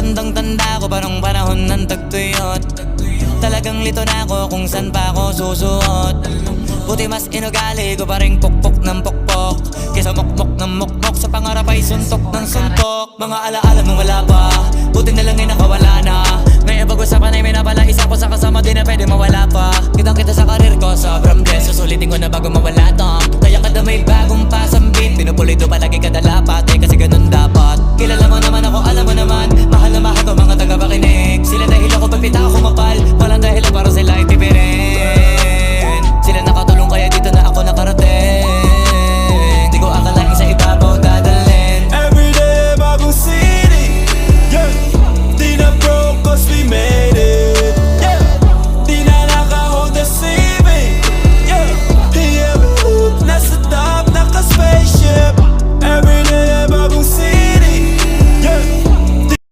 Tandang-tanda ko pa nung panahon ng tagtuyot. Talagang lito na ako kung san pa ako susuot. Buti mas inugali ko pa rin pukpok ng pukpok kesa mukmok ng mukmok, sa pangarap ay suntok ng suntok. Mga alaala nung wala pa, buti na lang ay nakawala na. Ngayon pag-usapan ay may napala, isa ko sa kasama di na pwede mawala pa. Kitang kita sa karir ko, sobrang blessed. Susulitin ko na bago mawala to. Kaya kada may bagong pasambit, pinupulido palagi kada lapat, kasi ganun dapat. Kilala mo naman ako, alam mo naman